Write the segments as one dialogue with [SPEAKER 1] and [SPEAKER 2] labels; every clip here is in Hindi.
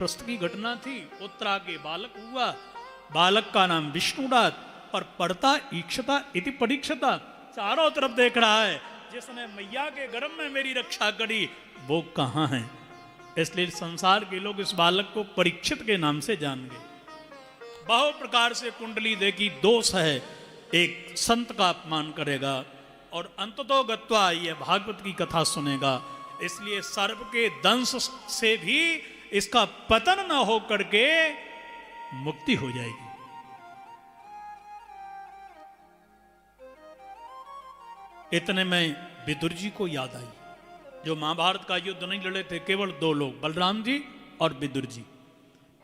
[SPEAKER 1] प्रस्त की घटना थी। उत्तरा के बालक हुआ, बालक का नाम विष्णुदात, पर पढ़ता ईक्षता इति परीक्षता, चारों तरफ देख रहा है जिसने मैया के गर्भ में मेरी रक्षा करी वो कहाँ है। इसलिए संसार के लोग इस बालक को परीक्षित के नाम से जान गए। बहु प्रकार से कुंडली देखी, दोष है, एक संत का अपमान करेगा और अंततो गत्वा ये भागवत की कथा सुनेगा। इसलिए सर्प के दंश से भी इसका पतन न हो करके मुक्ति हो जाएगी। इतने में विदुर जी को याद आई, जो महाभारत का युद्ध नहीं लड़े थे, केवल दो लोग, बलराम जी और विदुर जी।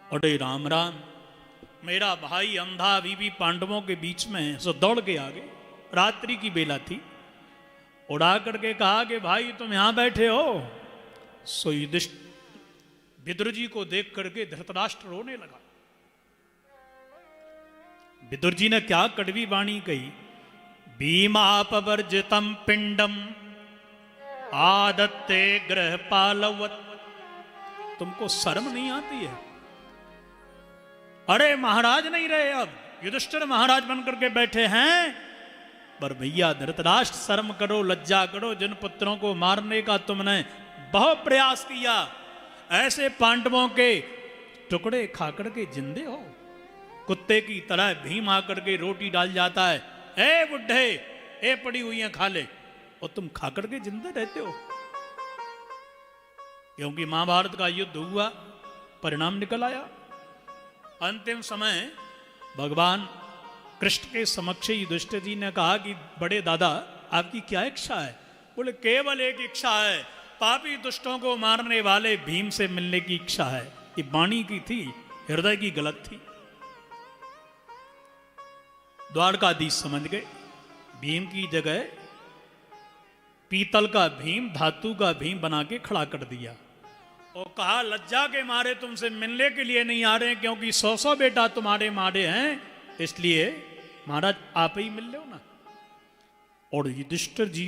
[SPEAKER 1] अरे राम राम, मेरा भाई अंधा अभी भी पांडवों के बीच में है। सो दौड़ के आ गए, रात्रि की बेला थी, उड़ा करके कहा कि भाई तुम यहां बैठे हो। सो युधिष्ठिर विदुर जी को देख करके धृतराष्ट्र रोने लगा। विदुर जी ने क्या कड़वी वाणी कही, भीमापवर्जितम पिंडम आदत्ते गृहपालवत। तुमको शर्म नहीं आती है? अरे महाराज नहीं रहे, अब युधिष्ठिर महाराज बनकर के बैठे हैं। पर भैया धृतराष्ट्र शर्म करो, लज्जा करो, जिन पुत्रों को मारने का तुमने बहुत प्रयास किया, ऐसे पांडवों के टुकड़े खाकर के जिंदे हो। कुत्ते की तरह भीम आकर के रोटी डाल जाता है, ए बुढ़े ए पड़ी हुई है खा ले, और तुम खाकर के जिंदे रहते हो। क्योंकि महाभारत का युद्ध हुआ, परिणाम निकल आया। अंतिम समय भगवान कृष्ण के समक्ष युधिष्ठिर जी ने कहा कि बड़े दादा आपकी क्या इच्छा है? बोले केवल एक इच्छा है, पापी दुष्टों को मारने वाले भीम से मिलने की इच्छा है। ये वाणी की थी, हृदय की गलत थी। द्वारकाधीश समझ गए, भीम की जगह पीतल का भीम, धातु का भीम बना के खड़ा कर दिया और कहा लज्जा के मारे तुमसे मिलने के लिए नहीं आ रहे, क्योंकि 100 बेटा तुम्हारे मारे हैं, इसलिए महाराज आप ही मिल लो ना। और युधिष्ठिर जी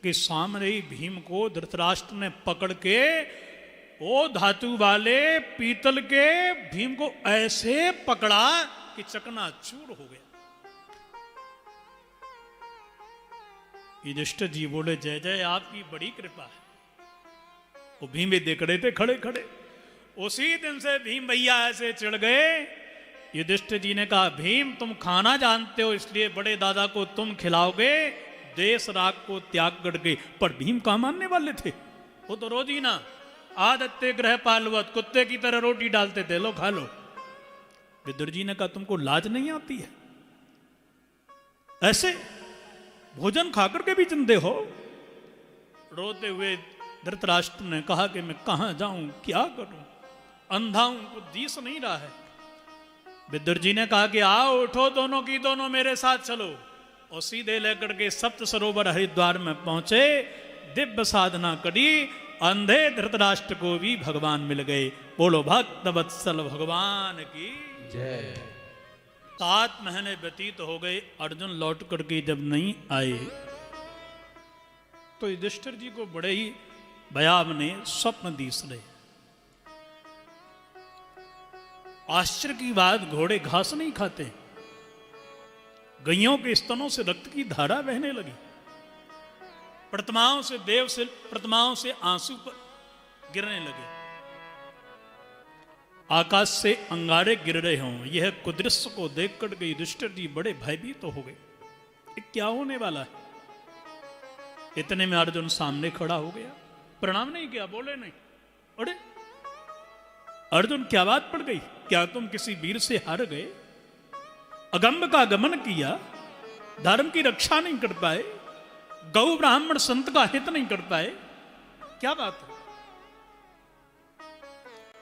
[SPEAKER 1] के सामने ही भीम को धृतराष्ट्र ने पकड़ के वो धातु वाले पीतल के भीम को ऐसे पकड़ा कि चकनाचूर हो गया। युधिष्ठिर जी बोले जय जय आपकी बड़ी कृपा है। वो भीम भी देख रहे थे खड़े खड़े। उसी दिन से भीम भैया ऐसे चिढ़ गए। युधिष्ठिर जी ने कहा भीम तुम खाना जानते हो, इसलिए बड़े दादा को तुम खिलाओगे, देश राग को त्याग करके। पर भीम कहाँ मानने वाले थे, वो तो रोज ही ना आदत्ते गृह पालवत, कुत्ते की तरह रोटी डालते थे, लो खा लो। विदुर जी ने कहा तुमको लाज नहीं आती है? ऐसे भोजन खाकर के भी जिंदे हो? रोते हुए धृतराष्ट्र ने कहा कि मैं कहां जाऊं, क्या करूं, अंधा हूं, कुछ दिस नहीं रहा है। विदुर जी ने कहा कि आओ उठो दोनों की दोनों मेरे साथ चलो, और सीधे लेकर के सप्त सरोवर हरिद्वार में पहुंचे। दिव्य साधना करी, अंधे धृतराष्ट्र को भी भगवान मिल गए। बोलो भक्त वत्सल भगवान की जय। 7 महीने व्यतीत हो गए, अर्जुन लौट करके जब नहीं आए तो युधिष्ठिर जी को बड़े ही भयावने स्वप्न दिस रहे। आश्चर्य की बात, घोड़े घास नहीं खाते, गैयों के स्तनों से रक्त की धारा बहने लगी, प्रतिमाओं से आंसू गिरने लगे, आकाश से अंगारे गिर रहे हों। यह कुदृश्य को देख करके युधिष्ठिर जी बड़े भयभीत हो गए, क्या होने वाला है। इतने में अर्जुन सामने खड़ा हो गया, प्रणाम नहीं किया, बोले नहीं। अरे अर्जुन क्या बात पड़ गई, क्या तुम किसी वीर से हार गए? अगम्य का गमन किया, धर्म की रक्षा नहीं कर पाए, गौ ब्राह्मण संत का हित नहीं कर पाए, क्या बात है?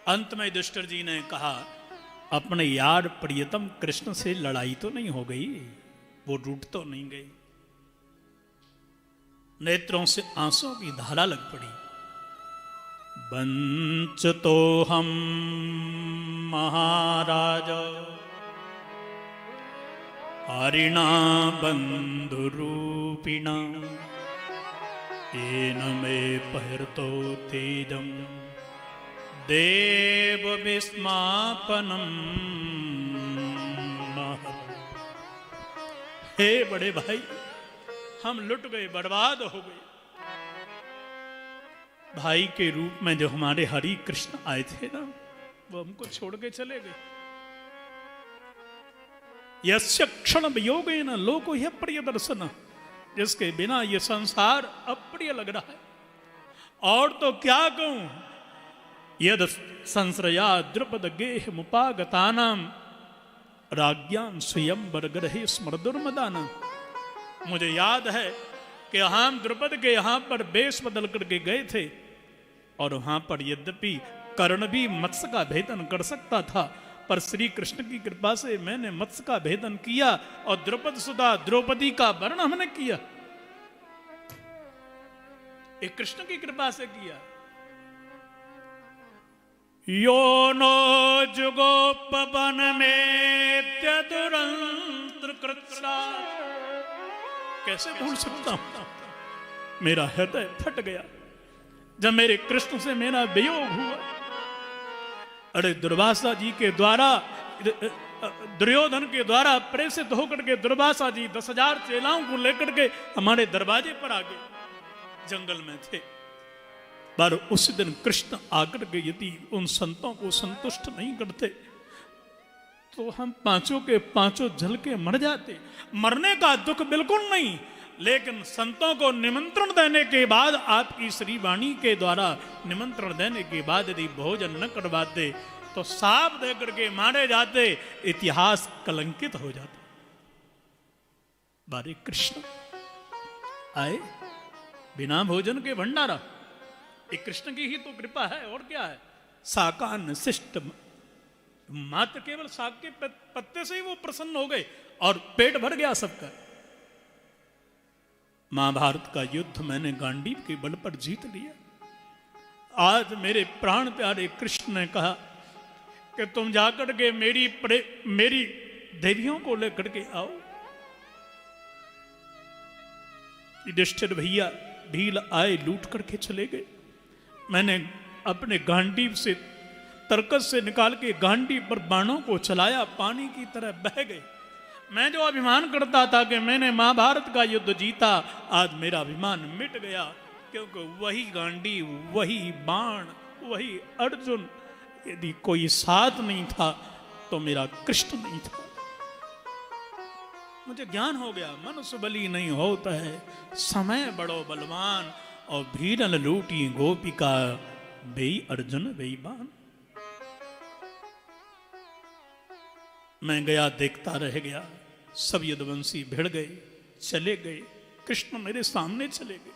[SPEAKER 1] अंत में युधिष्ठिर जी ने कहा अपने यार प्रियतम कृष्ण से लड़ाई तो नहीं हो गई, वो रूठ तो नहीं गई। नेत्रों से आंसुओं की धारा लग पड़ी। वंचितो हम महाराज हरिणा बंधुरूपिणा येन मे पहरतो तेजम देव विस्मापनम। हे बड़े भाई, हम लुट गए, बर्बाद हो गए। भाई के रूप में जो हमारे हरि कृष्ण आए थे ना, वो हमको छोड़ के चले गए। यस्य क्षण वियोगेन लोको ह्य प्रिय दर्शन, जिसके बिना ये संसार अप्रिय लग रहा है। और तो क्या कहूं, यद संश्रया द्रुपद गेह मुपागतानाम राज्ञां स्वयंवर ग्रहे स्मरदुर्मदानाम। मुझे याद है कि हम द्रुपद के यहां पर वेश बदल करके गए थे, और वहां पर यद्यपि कर्ण भी मत्स्य का भेदन कर सकता था, पर श्री कृष्ण की कृपा से मैंने मत्स्य का भेदन किया और द्रुपद सुधा द्रौपदी का वर्ण हमने किया। एक कृष्ण की कृपा से किया। यो नो जुगोपवन में दुरंत्र कृत्सा। कैसे भूल सकता हूं, मेरा हृदय फट गया जब मेरे कृष्ण से मेरा वियोग हुआ। अरे दुर्वासा जी के द्वारा, दुर्योधन के द्वारा प्रेषित होकर के दुर्वासा जी 10,000 चेलाओं को लेकर के हमारे दरवाजे पर आ गए। जंगल में थे, पर उस दिन कृष्ण आकर के यदि उन संतों को संतुष्ट नहीं करते तो हम पांचों के पांचों जल के मर जाते। मरने का दुख बिल्कुल नहीं, लेकिन संतों को निमंत्रण देने के बाद, आपकी श्री वाणी के द्वारा निमंत्रण देने के बाद यदि भोजन न करवाते तो साफ दे करके मारे जाते, इतिहास कलंकित हो जाता। बारे कृष्ण आए बिना भोजन के भंडारा, एक कृष्ण की ही तो कृपा है, और क्या है। साकान शिष्ट मात्र, केवल साग के पत्ते से ही वो प्रसन्न हो गए और पेट भर गया सबका। महाभारत का युद्ध मैंने गांडीव के बल पर जीत लिया। आज मेरे प्राण प्यारे कृष्ण ने कहा कि तुम जाकर के मेरी देवियों को लेकर के आओ। युधिष्ठिर भैया भील आए, लूट करके चले गए। मैंने अपने गांडीव से तरकस से निकाल के गांडीव पर बाणों को चलाया, पानी की तरह बह गए। मैं जो अभिमान करता था कि मैंने महाभारत का युद्ध जीता, आज मेरा अभिमान मिट गया, क्योंकि वही गांडीव, वही बाण, वही अर्जुन, यदि कोई साथ नहीं था तो मेरा कृष्ण नहीं था। मुझे ज्ञान हो गया, मनुष्य बली नहीं होता है, समय बड़ो बलवान, और भीरन लूटी गोपिका, बेई अर्जुन बेई बाण। मैं गया, देखता रह गया, सब यदुवंशी भिड़ गए, चले गए। कृष्ण मेरे सामने चले गए।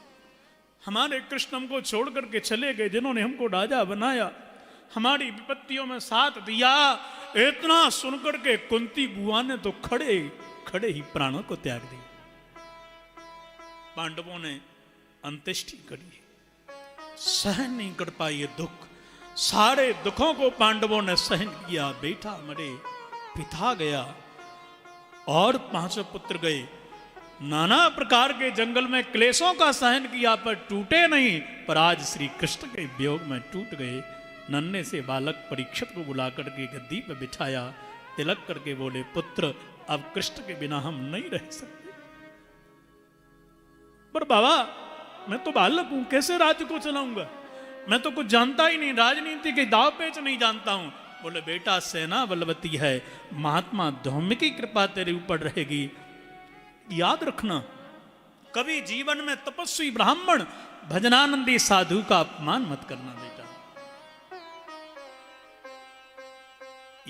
[SPEAKER 1] हमारे कृष्ण हमको छोड़ करके चले गए, जिन्होंने हमको राजा बनाया, हमारी विपत्तियों में साथ दिया। इतना सुनकर के कुंती बुआ ने तो खड़े खड़े ही प्राणों को त्याग दिया। पांडवों ने अंत्येष्टि करी, सहन नहीं कर पाई ये दुख। सारे दुखों को पांडवों ने सहन किया। बेटा मरे, पिता गया, और 5 पुत्र गए। नाना प्रकार के जंगल में क्लेशों का सहन किया, पर टूटे नहीं। पर आज श्री कृष्ण के वियोग में टूट गए। नन्हे से बालक परीक्षित को बुला करके गद्दी पर बिठाया, तिलक करके बोले, पुत्र अब कृष्ण के बिना हम नहीं रह सकते। पर बाबा मैं तो बालक हूं, कैसे राज्य को चलाऊंगा, मैं तो कुछ जानता ही नहीं, राजनीति के दाव पेच नहीं जानता हूं। बोले, बेटा सेना बलवती है, महात्मा धौम्य की कृपा तेरे ऊपर रहेगी। याद रखना, कभी जीवन में तपस्वी ब्राह्मण भजनानंदी साधु का अपमान मत करना बेटा।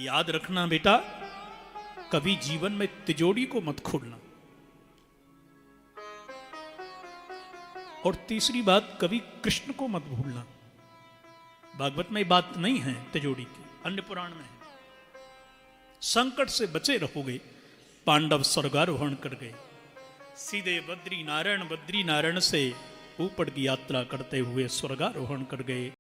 [SPEAKER 1] याद रखना बेटा, कभी जीवन में तिजोरी को मत खोलना। और तीसरी बात, कभी कृष्ण को मत भूलना। भागवत में बात नहीं है तिजोरी की, अन्य पुराण में है। संकट से बचे रहोगे। पांडव स्वर्गारोहण कर गए, सीधे बद्री नारायण से ऊपर की यात्रा करते हुए स्वर्गारोहण कर गए।